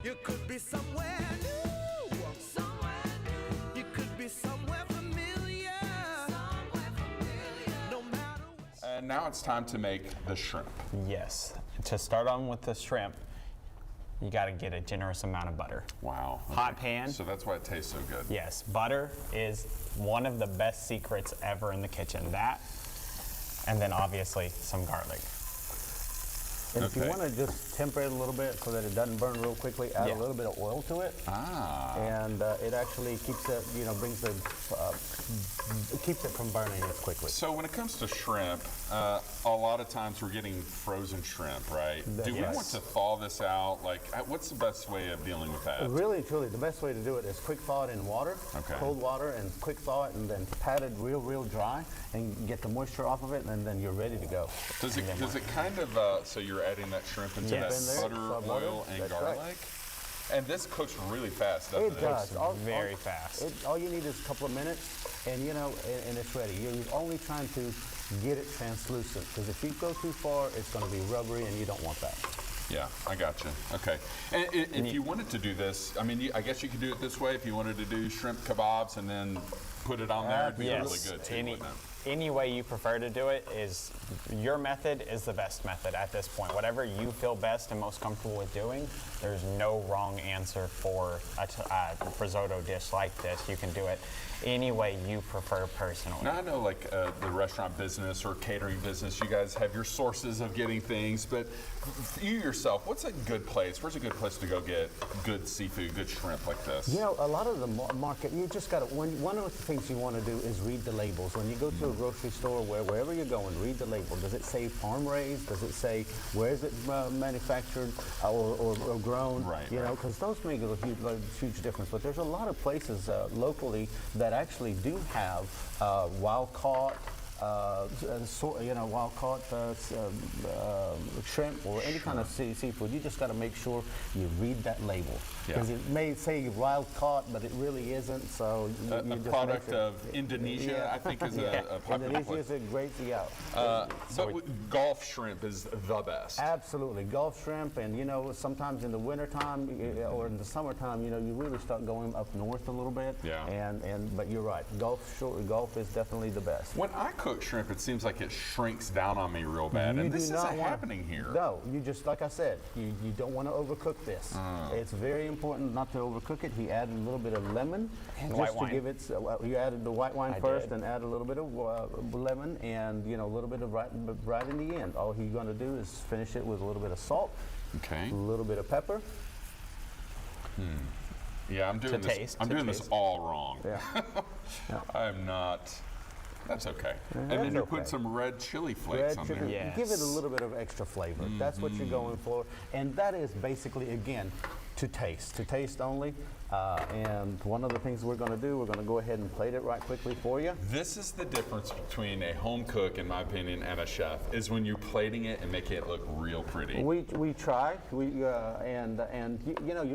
You could be somewhere new. Somewhere new. You could be somewhere familiar. Somewhere familiar. No matter what. And now it's time to make the shrimp. Yes. To start on with the shrimp, you got to get a generous amount of butter. Wow. Okay. Hot pan. So that's why it tastes so good. Yes, butter is one of the best secrets ever in the kitchen. That, and then obviously some garlic. And if you want to just temper it a little bit so that it doesn't burn real quickly, add a little bit of oil to it. And it actually keeps it, brings the, keeps it from burning as quickly. So when it comes to shrimp, a lot of times we're getting frozen shrimp, right? Do we want to thaw this out? Like, what's the best way of dealing with that? Really, truly, the best way to do it is quick thaw it in water, cold water, and quick thaw it, and then pat it real dry, and get the moisture off of it, and then you're ready to go. Does it kind of, so you're adding that shrimp into that butter, oil, and garlic? Right. And this cooks really fast, doesn't it? It does. Very fast. All you need is a couple of minutes, and and it's ready. You're only trying to get it translucent, because if you go too far, it's going to be rubbery, and you don't want that. Yeah, I got you. Okay. And if you wanted to do this, I mean, I guess you could do it this way. If you wanted to do shrimp kebabs and then put it on there, it'd be really good too, wouldn't it? Any way you prefer to do it is your method is the best method at this point. Whatever you feel best and most comfortable with doing, there's no wrong answer for a risotto dish like this. You can do it any way you prefer personally. Now I know like the restaurant business or catering business, you guys have your sources of getting things, but you yourself, what's a good place? Where's a good place to go get good seafood, good shrimp like this? A lot of the market, you just got to, one of the things you want to do is read the labels. When you go to a grocery store, wherever you're going, read the label. Does it say farm raised? Does it say where is it manufactured or grown? Right. Because those make a huge difference. But there's a lot of places locally that actually do have wild caught. Wild caught shrimp or any kind of seafood. You just got to make sure you read that label, because it may say wild caught, but it really isn't. So a product of Indonesia, I think, is a popular Indonesia place. is a great So Gulf shrimp is the best. Absolutely, Gulf shrimp, and sometimes in the wintertime or in the summertime, you really start going up north a little bit. Yeah. But you're right, Gulf is definitely the best. When I cook shrimp, it seems like it shrinks down on me real bad, and this isn't happening here. No, you just, like I said, you don't want to overcook this. It's very important not to overcook it. He added a little bit of lemon, and just to give it. You added the white wine first, and add a little bit of lemon, and a little bit of right in the end. All you're going to do is finish it with a little bit of salt, a little bit of pepper. Yeah, I'm doing this. I'm doing this all wrong. Yeah. I'm not. That's okay. And then you put some red chili flakes on there. Yes. Give it a little bit of extra flavor. That's what you're going for. And that is basically, again, to taste only. And one of the things we're going to do, we're going to go ahead and plate it right quickly for you. This is the difference between a home cook, in my opinion, and a chef, is when you're plating it and making it look real pretty. We try, you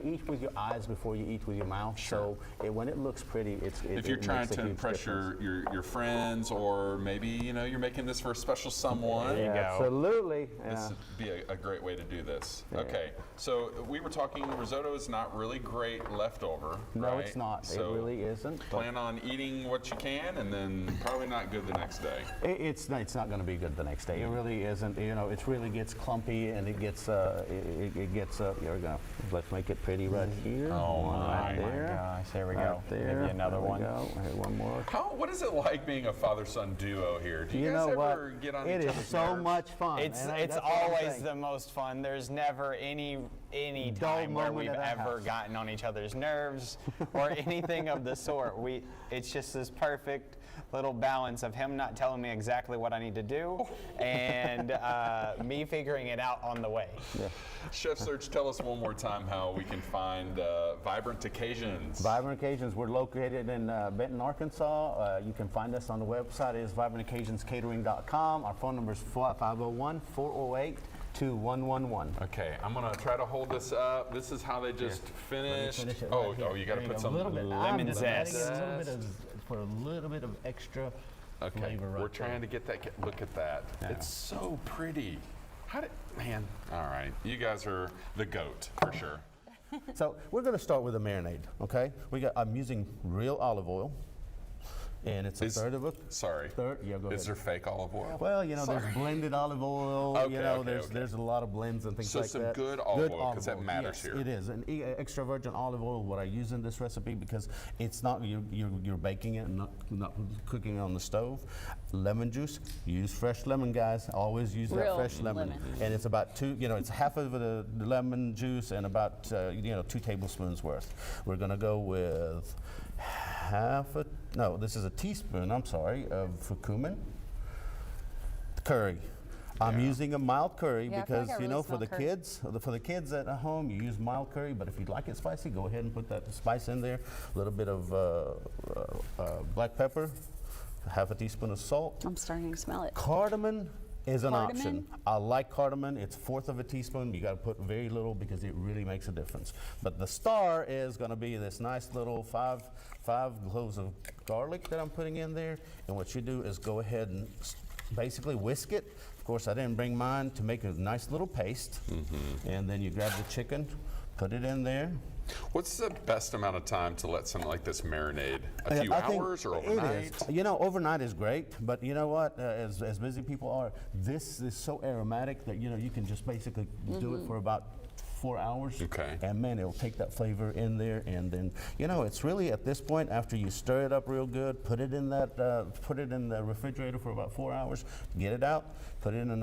eat with your eyes before you eat with your mouth. Sure. So when it looks pretty, if you're trying to impress your friends, or maybe you're making this for a special someone. There you go. Absolutely. This would be a great way to do this. Okay, so we were talking risotto is not really great leftover. No, right? it's not. So it really isn't. Plan on eating what you can, and then probably not good the next day. It's not going to be good the next day. It really isn't. It really gets clumpy, and it gets here we go. Let's make it pretty right here. Oh my gosh! There we go. There. Maybe another one. Here, one more. What is it like being a father-son duo here? Do you guys ever get on each other's nerves? It is so much fun. It's always the most fun. There's never any time where we've ever gotten on each other's nerves or anything of the sort. It's just this perfect little balance of him not telling me exactly what I need to do and me figuring it out on the way. Yeah. Chef Serge, tell us one more time how we can find Vibrant Occasions. Vibrant Occasions, we're located in Benton, Arkansas. You can find us on the website. It's vibrantoccasionscatering.com. Our phone number is 501-408-2111. Okay, I'm gonna try to hold this up. This is how they just finished. You got to put some lemon zest. For a little bit of extra flavor. We're trying to get that. Look at that. Yeah. It's so pretty. Man. All right, you guys are the GOAT for sure. So we're going to start with a marinade, okay? I'm using real olive oil, and it's a third of a Sorry. third. Yeah, go ahead. Is there fake olive oil? Well, you know, there's blended olive oil. Okay, you know, okay, there's a lot of blends and things So like some that. good olive oil, 'cause that oil, matters yes, here. It is, and extra virgin olive oil. What I use in this recipe because it's not you're baking it and not cooking it on the stove. Lemon juice. Use fresh lemon, guys. Always use that Real fresh lemon. And it's about it's half of the lemon juice and about 2 tablespoons worth. We're gonna go with this is a teaspoon, I'm sorry, of cumin. Curry. I'm using a mild curry Yeah, I feel because, like I really for the smell curry. for the kids at home, you use mild curry, but if you'd like it spicy, go ahead and put that spice in there. A little bit of black pepper, half a teaspoon of salt. I'm starting to smell it. Cardamom is an Cardamom? option. I like cardamom. It's 1/4 of a teaspoon. You got to put very little because it really makes a difference. But the star is going to be this nice little five cloves of garlic that I'm putting in there. And what you do is go ahead and basically whisk it. Of course, I didn't bring mine to make a nice little paste. And then you grab the chicken, put it in there. What's the best amount of time to let something like this marinade? A few I think hours or it overnight? is. Overnight is great, but you know what? As busy people are, this is so aromatic that you can just basically do it for about 4 hours. Okay. And man, it'll take that flavor in there, and then it's really at this point after you stir it up real good, put it in the refrigerator for about 4 hours, get it out, put it in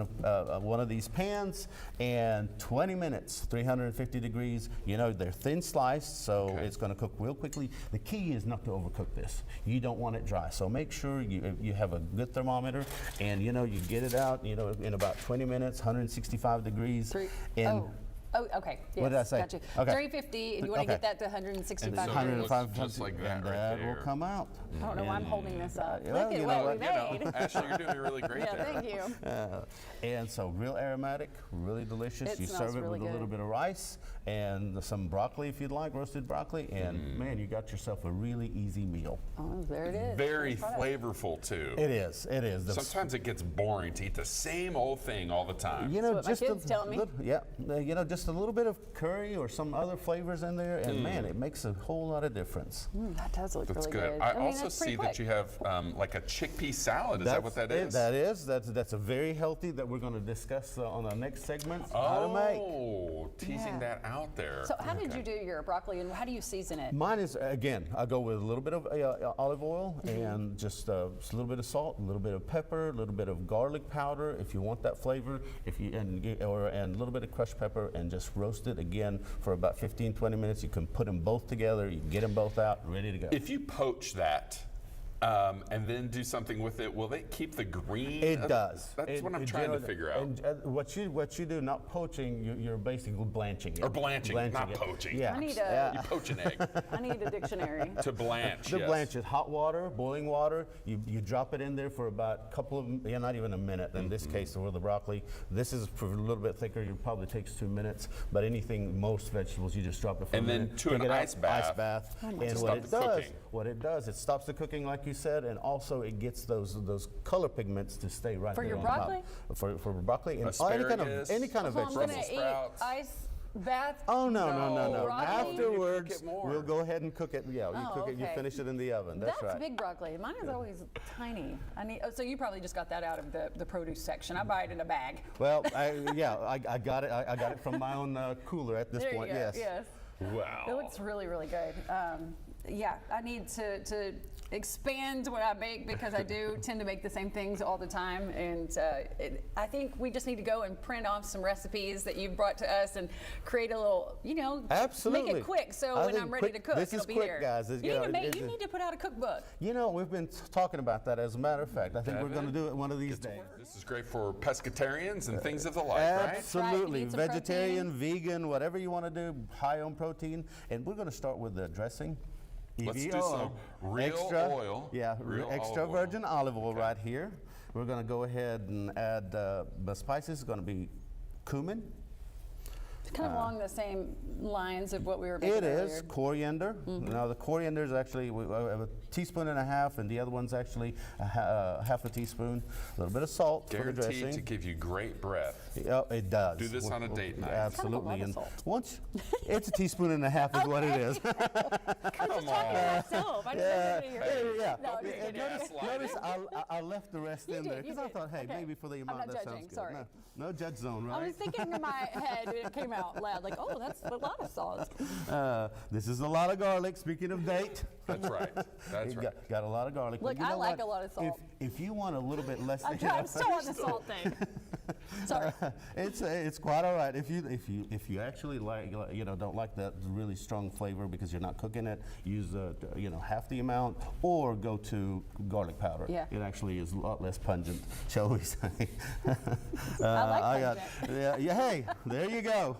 one of these pans, and 20 minutes, 350 degrees. They're thin sliced, so it's going to cook real quickly. The key is not to overcook this. You don't want it dry, so make sure you have a good thermometer, and you get it out, in about 20 minutes, 165 degrees. Oh, okay. Yes, What did I say? Got you. Okay. 350, and you want to get that to 165 And so degrees. it looks 105 just like that and right that there. will come out. I don't know why I'm holding this up. well, Look you at know what we what, made. Ashley, you're doing really great Yeah, there. thank you. And so real aromatic, really delicious. It You smells serve it really with a little good. bit of rice and some broccoli if you'd like, roasted broccoli, and man, you got yourself a really easy meal. Oh, there it is. Very Nice product. flavorful too. It is. Sometimes it gets boring to eat the same old thing all the time. That's what my kids tell me. Just a little bit of curry or some other flavors in there, and man, it makes a whole lot of difference. That does look That's really good. I also see that you have like a chickpea salad. Is that what that is? That is. That's a very healthy that we're going to discuss on our next segment. How to make. Oh, teasing Yeah. that out there. So how did you do your broccoli, and how do you season it? Mine is, again, I go with a little bit of olive oil and just a little bit of salt, a little bit of pepper, a little bit of garlic powder if you want that flavor, and a little bit of crushed pepper, and just roast it again for about 15-20 minutes. You can put them both together, you get them both out, ready to go. If you poach that and then do something with it, will they keep the green? It does. That's what I'm trying to figure out. And what you do, not poaching, you're basically blanching it. Or blanching, not it. poaching. Yeah. I need You poach an egg I need a dictionary. to blanch. The yes. blanch is hot water, boiling water. You drop it in there for about a couple of, not even a minute in this case for the broccoli. This is for a little bit thicker. It probably takes 2 minutes. But most vegetables, you just drop it for And a then minute. to take an it out, ice bath. Ice bath. To And stop what the cooking. it does, stops the cooking like you said, and also it gets those color pigments to stay right For there your on broccoli? top. For broccoli and Asparagus. any kind of So I'm vegetable. gonna eat sprouts. ice bath. Oh no. Broccoli? Afterwards, You cook it more. we'll go ahead and cook it. Yeah, you Oh, cook it. You okay. finish it in the oven. That's right. big broccoli. Mine is always tiny. So you probably just got that out of the produce section. I buy it in a bag. Well, I got it. I got it from my own cooler at this There point. you go. Yes. Yes. Wow. It looks really, really good. Yeah, I need to expand what I make because I do tend to make the same things all the time. And I think we just need to go and print off some recipes that you've brought to us and create a little, Absolutely. make it quick. So I when think I'm ready quick- to cook, this it'll is be quick, here. guys. You need to put out a cookbook. We've been talking about that. As a matter of fact, I think we're going to do it one of these days. This is great for pescatarians and things of the like, right? Absolutely. Need some Vegetarian, vegan, whatever you want to do, high on protein. And we're going to start with the dressing. Let's do EVO, some real extra, oil. Yeah, Real extra olive oil. virgin olive oil right here. We're going to go ahead and add the spices. It's going to be cumin. It's kind of along the same lines of what we were making It earlier. is coriander. Now the coriander is actually we have a teaspoon and a half, and the other one's actually half a teaspoon. A little bit of salt for the Guaranteed dressing. to give you great breath. Yeah, it does. Do this on a date night. Absolutely. Kind of a lot of And salt. once it's a teaspoon and a half is what it is. I'm just talking to myself. I didn't know anybody Yeah. No, I'm just And kidding. notice I left the rest You in did, there you because I did. thought, hey, Okay. maybe for the I'm amount not that judging, sounds good. sorry. No judge zone, I right? was thinking in my head, it came out loud, like, oh, that's a lot of salt. This is a lot of garlic. Speaking of date, That's right. That's right. got a lot of garlic. But Look, you I know like what? a lot of salt. If you want a little bit less, I'm still on the salt thing. Sorry. it's quite all right. If you actually don't like that really strong flavor because you're not cooking it, use half the amount or go to garlic powder. Yeah. It actually is a lot less pungent, shall we say? I like yeah. Hey, there you go.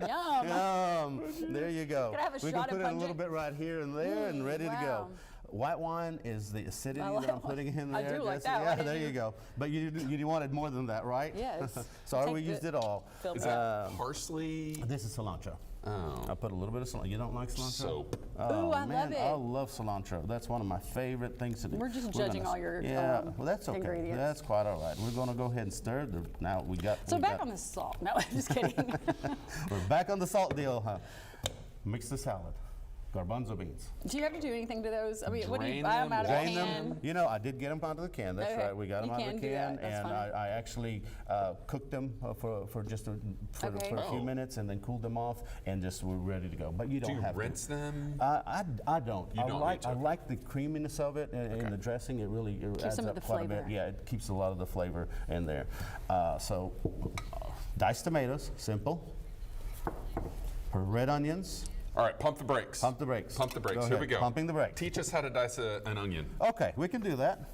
Yum. There you go. Can I have a we shot can of put it a little pungent? bit right here and there and ready to go. wow. White wine is the acidity I like that I'm putting in I there. do like Jesse. that. Why Yeah, didn't there you you- go. But you wanted more than that, right? Yes. Sorry, Take we used it all. Filled Is it up. that parsley? This is cilantro. Oh. I put a little bit of cilantro. You don't like cilantro? Soap. Oh, Ooh, I man, love it. I love cilantro. That's one of my favorite things to do. We're just gonna judging all your, Yeah, well, that's okay. ingredients. That's quite all right. We're going to go ahead and stir. Now we got. So back on the salt. No, I'm just kidding. We're back on the salt deal, huh? Mix the salad. Garbanzo beans. Do you have to do anything to those? I mean, what do you Drain buy them them, out of a Drain can? them. You know, I did get them out of the can. That's Okay. right. We got them You out of can the do can, that. That's and fine. I actually cooked them for just for Okay. a few Oh. minutes, and then cooled them off, and just were ready to go. But you Do don't you have rinse them? I don't. You don't need to. I like the creaminess of it in the dressing. It really adds some of up the quite a bit. flavor. Yeah, it keeps a lot of the flavor in there. So, diced tomatoes, simple. Red onions. All right, pump the brakes. Pump the brakes. Pump the brakes. Go Here ahead. we go. Pumping the brakes. Teach us how to dice an onion. Okay, we can do that.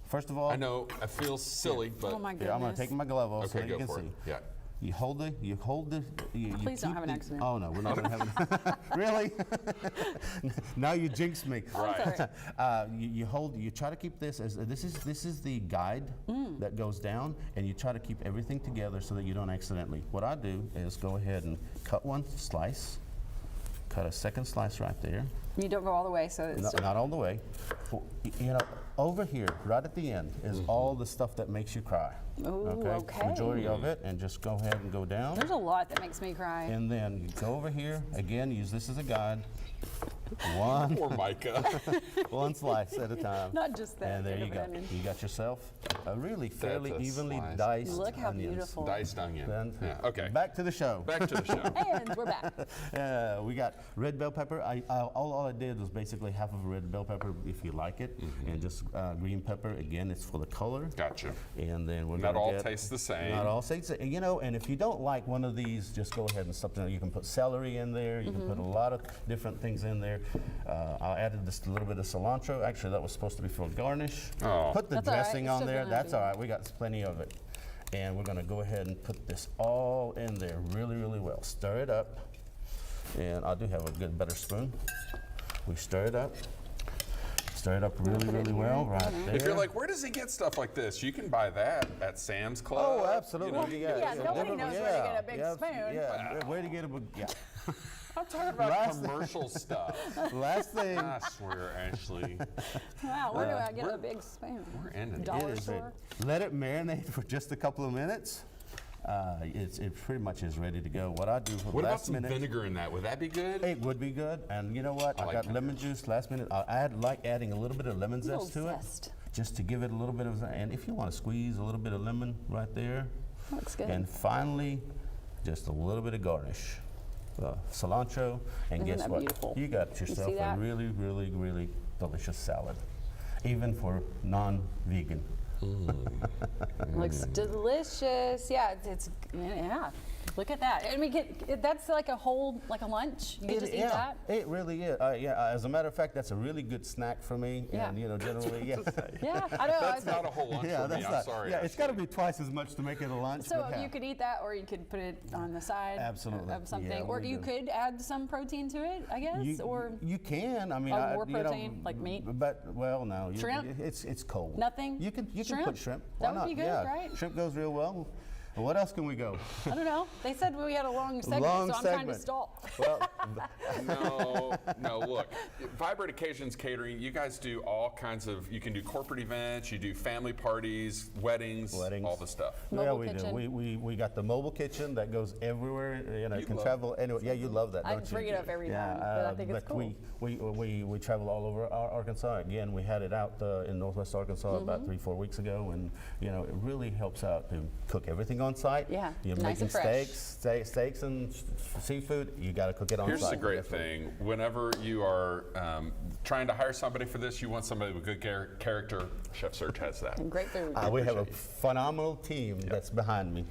First of all, I know it feels silly, but Oh my here, I'm going goodness. to take my glove off so okay, that you go can for see. it. Yeah. You hold the. You Please don't keep have an the- accident. Oh no, we're not going to have an. Really? Now you jinxed me. Right. You try to keep this as this is the guide that goes down, and you try to keep everything together so that you don't accidentally. What I do is go ahead and cut one slice, cut a second slice right there. You don't go all the way, so it's Not all the way. You know, over here, right at the end, is all the stuff that makes you cry. Ooh, okay. Majority of it, and just go ahead and go down. there's a lot that makes me cry. And then you go over here, again, use this as a guide. One, Poor Micah. one slice at a time. Not just that. And there big you of go. an onion. You got yourself a really fairly a evenly slice. diced Look how onions. beautiful. Diced onion. Then, Yeah, okay. Back to the show. Back to the show. And we're back. We got red bell pepper. All I did was basically half of a red bell pepper, if you like it, and just green pepper. Again, it's for the color. Gotcha. And then we're Not gonna all get, taste the same. Not all taste the same. And if you don't like one of these, just go ahead and something. You can put celery in there. You can put a lot of different things in there. I added just a little bit of cilantro. Actually, that was supposed to be for garnish. Oh. Put the That's all right. dressing It's on still there. gonna That's be- all right. We got plenty of it. And we're going to go ahead and put this all in there really, really well. Stir it up. And I do have a good better spoon. We stir it up. Stir it up really, really well right there. If you're like, where does he get stuff like this? You can buy that at Sam's Club. Oh, absolutely. You know? Yeah, nobody different- knows where to get a big spoon. Yeah, where to get a big, yeah. I'm talking about Last- commercial stuff. Last thing. I swear, Ashley, Wow, where do I get a big spoon? we're ending it. Dollar It is store? Let it marinate for just a couple of minutes. It pretty much is ready to go. What I do for What about last some minute, vinegar in that? Would that be good? it would be good. And you know what? I like got vinegar. lemon juice last minute. I like adding a little bit of lemon Little zest to zest. it, just to give it a little bit of. And if you want to squeeze a little bit of lemon right there, Looks good. and finally, just a little bit of garnish. Cilantro, and Isn't guess that what? beautiful? You got yourself see a that? really, really, really delicious salad, even for non-vegan. Looks delicious. Yeah, yeah. Look at that. I mean, that's like a whole, like a lunch. You can just eat yeah, that. it really is. As a matter of fact, that's a really good snack for me. Yeah. And generally, yeah. Yeah, I know. That's not a whole lunch Yeah, for me. that's I'm not. sorry. Yeah, it's got to Ashley. be twice as much to make it a lunch. So but you could eat that, or you could put it on the side Absolutely. of something, Yeah, or we you do. could add some protein to it, I guess, or you can. I mean, Oh, more protein, like meat? But well, no. Shrimp? It's cold. Nothing? You can Shrimp? put shrimp. That Why would be not? good, Yeah. right? Shrimp goes real well. What else can we go? I don't know. They said we had a long segment, Long so I'm trying to segment. stall. Well, No, look, Vibrant Occasions Catering, you guys do all kinds of, you can do corporate events, you do family parties, weddings, all the stuff. yeah, Mobile we kitchen. do. We got the mobile kitchen that goes everywhere. You know, You can love travel anywhere. Yeah, you love that, I don't you? bring it up every yeah, time, but I think it's but cool. we travel all over Arkansas. Again, we had it out in Northwest Arkansas about 3-4 weeks ago, and you know, it really helps out to cook everything on site. Yeah, You're nice making and fresh. steaks and seafood. You got to cook it on Here's site. the great thing. Whenever you are trying to hire somebody for this, you want somebody with good character. Chef Serge has that. And great food. We have a appreciate you. phenomenal team that's behind me.